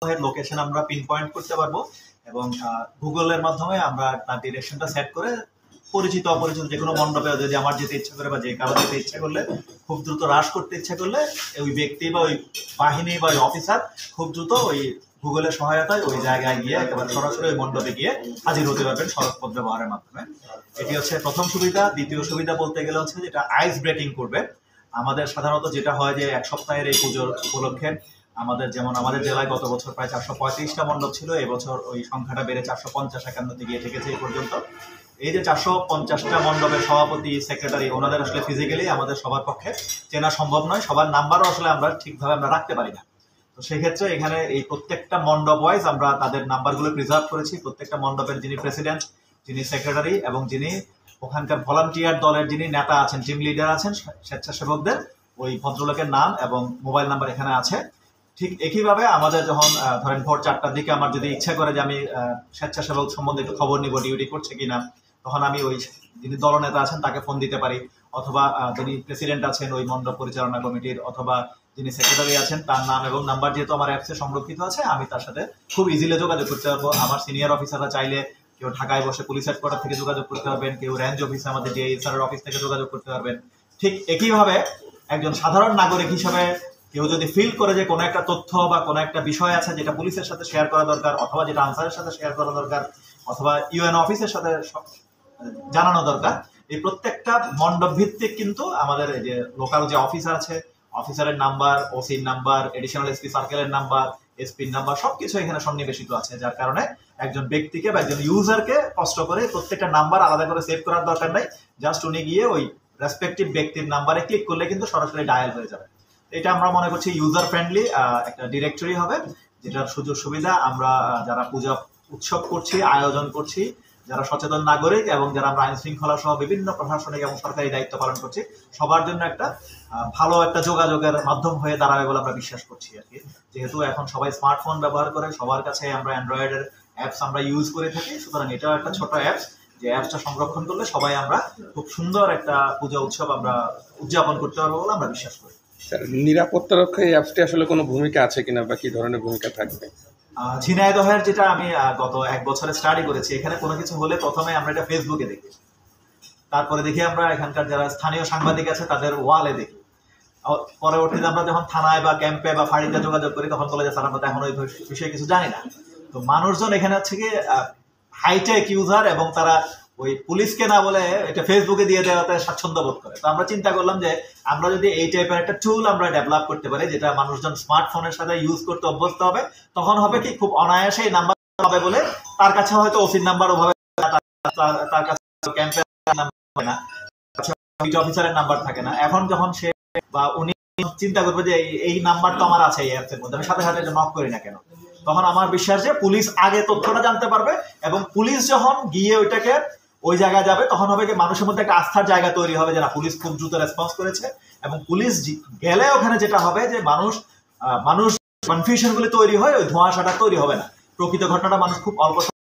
Location আমরা pin point করতে পারবো এবং গুগলের মাধ্যমে আমরা তার ডিরেকশনটা সেট করে পরিচিত অপরিচিত যে কোনো মণ্ডপে যদি আমার যেতে ইচ্ছা করে বা যে কারো যেতে ইচ্ছা করলে খুব দ্রুত হ্রাস করতে ইচ্ছা করলে ওই ব্যক্তি বা ওই বাহিনী বা ওই অফিসার খুব দ্রুত ওই গুগলের সহায়তায় ওই জায়গায় গিয়ে একেবারে সরাসরি ওই মণ্ডপে গিয়ে হাজির হতে পারবেন সড়কপথ ব্যবহারের মাধ্যমে। এটি হচ্ছে প্রথম সুবিধা। দ্বিতীয় সুবিধা বলতে গেলে হচ্ছে যেটা আইস ব্রেকিং করবে। আমাদের সাধারণত যেটা হয় যে এক সপ্তাহের এই পুজোর উপলক্ষে আমাদের জেলায় গত বছর প্রায় 435টা মণ্ডপ ছিল, এবছর ওই সংখ্যাটা বেড়ে 450-51 গিয়ে ঠেকেছে এই পর্যন্ত। এই যে 450টা মণ্ডপের সভাপতি সেক্রেটারি ওনাদের আসলে ফিজিক্যালি আমাদের সবার পক্ষে চেনা সম্ভব নয়, সবার নাম্বারও আসলে আমরা ঠিকভাবে আমরা রাখতে পারি না। তো সেক্ষেত্রে এখানে এই প্রত্যেকটা মণ্ডপ ওয়াইজ আমরা তাদের নাম্বারগুলো প্রিজার্ভ করেছি। প্রত্যেকটা মণ্ডপের যিনি প্রেসিডেন্ট, যিনি সেক্রেটারি এবং যিনি ওখানকার ভলান্টিয়ার দলের যিনি নেতা আছেন, টিম লিডার আছেন, স্বেচ্ছাসেবকদের ওই ভদ্রলোকের নাম এবং মোবাইল নাম্বার এখানে আছে। ঠিক একইভাবে আমাদের যখন ধরেন ভোর 4টার দিকে আমার যদি ইচ্ছা করে যে আমি স্বেচ্ছাসেবক সম্বন্ধে একটু খবর নিব, ডিউটি করছে কিনা, তখন আমি ওই যিনি দলনেতা আছেন তাকে ফোন দিতে পারি, অথবা যিনি প্রেসিডেন্ট আছেন ওই মণ্ডপ পরিচালনা কমিটির, অথবা যিনি সেক্রেটারি আছেন তার নাম এবং নাম্বার যেহেতু আমার অ্যাপসে সংরক্ষিত আছে, আমি তার সাথে খুব ইজিলি যোগাযোগ করতে পারবো। আমার সিনিয়র অফিসাররা চাইলে কেউ ঢাকায় বসে পুলিশ হেডকোয়ার্টার থেকে যোগাযোগ করতে পারবেন, কেউ রেঞ্জ অফিসে আমাদের ডিআইএসআর অফিস থেকে যোগাযোগ করতে পারবেন। ঠিক একইভাবে একজন সাধারণ নাগরিক হিসেবে কেউ যদি ফিল করে যে কোনো একটা তথ্য বা কোনো একটা বিষয় আছে যেটা পুলিশের সাথে শেয়ার করা দরকার, অথবা যেটা আনসারের সাথে শেয়ার করা দরকার, অথবা ইউএন অফিসের সাথে জানানো দরকার, এই প্রত্যেকটা মণ্ডপ ভিত্তিক কিন্তু আমাদের এই যে লোকাল যে অফিসার আছে, অফিসারের নাম্বার, ওসির নাম্বার, এডিশনাল এসপি সার্কেলের নাম্বার, এসপির নাম্বার সবকিছু এখানে সন্নিবেশিত আছে, যার কারণে একজন ব্যক্তিকে বা একজন ইউজারকে কষ্ট করে প্রত্যেকটা নাম্বার আলাদা করে সেভ করার দরকার নাই। জাস্ট উনি গিয়ে ওই রেসপেক্টিভ ব্যক্তির নাম্বারে ক্লিক করলে কিন্তু সরাসরি ডায়াল হয়ে যাবে। এটা আমরা মনে করছি ইউজার ফ্রেন্ডলি একটা ডিরেক্টরি হবে, যেটার সুযোগ সুবিধা আমরা যারা পূজা উৎসব করছি, আয়োজন করছি, যারা সচেতন নাগরিক এবং যারা আমরা আইন শৃঙ্খলা সহ বিভিন্ন প্রশাসনিক এবং সরকারি দায়িত্ব পালন করছি, সবার জন্য একটা ভালো একটা যোগাযোগের মাধ্যম হয়ে দাঁড়াবে বলে আমরা বিশ্বাস করছি আর কি। যেহেতু এখন সবাই স্মার্টফোন ব্যবহার করে, সবার কাছে আমরা অ্যান্ড্রয়েডের অ্যাপস আমরা ইউজ করে থাকি, সুতরাং এটাও একটা ছোট অ্যাপস, যে অ্যাপসটা সংরক্ষণ করলে সবাই আমরা খুব সুন্দর একটা পূজা উৎসব আমরা উদযাপন করতে পারবো বলে আমরা বিশ্বাস করি। নিরাপত্তা রক্ষায় এই অ্যাপসটি আসলে কোনো ভূমিকা আছে কিনা বা কি ধরনের ভূমিকা থাকবে? ঝিনাইদহের যেটা আমি গত 1 বছরে স্টাডি করেছি, এখানে কোনো কিছু হলে প্রথমে আমরা এটা ফেসবুকে দেখি, তারপরে দেখি আমরা এখানকার যারা স্থানীয় সাংবাদিক আছে তাদের ওয়ালে দেখি, পরবর্তীতে আমরা যখন থানায় বা ক্যাম্পে বা ফাঁড়িতে যোগাযোগ করি তখন বলে যে স্যার আমরা এখন ওই বিষয়ে কিছু জানি না। তো মানুষজন এখানে হচ্ছে কি হাইটেক ইউজার এবং তারা ওই পুলিশকে না বলে এটা ফেসবুকে দিয়ে দেওয়াতে স্বাচ্ছন্দ্য বোধ করে। তো আমরা চিন্তা করলাম যে আমরা যদি এই টাইপের একটা টুল আমরা ডেভেলপ করতে পারি যেটা মানুষজন স্মার্টফোনের সাথে ইউজ করতে অভ্যস্ত হবে, তখন হবে কি খুব অনায়াসে এই নাম্বার হবে বলে তার কাছে হয়তো ওসির নাম্বার ওভাবে, তার কাছে ক্যাম্পের নাম্বার না, অফিসারের নাম্বার থাকে না। এখন যখন সে বা উনি চিন্তা করবে যে এই নাম্বার তো আমার আছে এই অ্যাপসের মধ্যে, আমি সাথে সাথে নক করি না কেন, তখন আমার বিশ্বাস যে পুলিশ আগে তথ্যটা জানতে পারবে এবং পুলিশ যখন গিয়ে ওইটাকে ওই জায়গায় যাবে তখন হবে যে মানুষের মধ্যে একটা আস্থার জায়গা তৈরি হবে যে না, পুলিশ খুব দ্রুত রেসপন্স করেছে। এবং পুলিশ গেলে ওখানে যেটা হবে যে মানুষ কনফিউশন গুলি তৈরি হয়, ওই ধোঁয়াশাটা তৈরি হবে না, প্রকৃত ঘটনাটা মানুষ খুব অল্প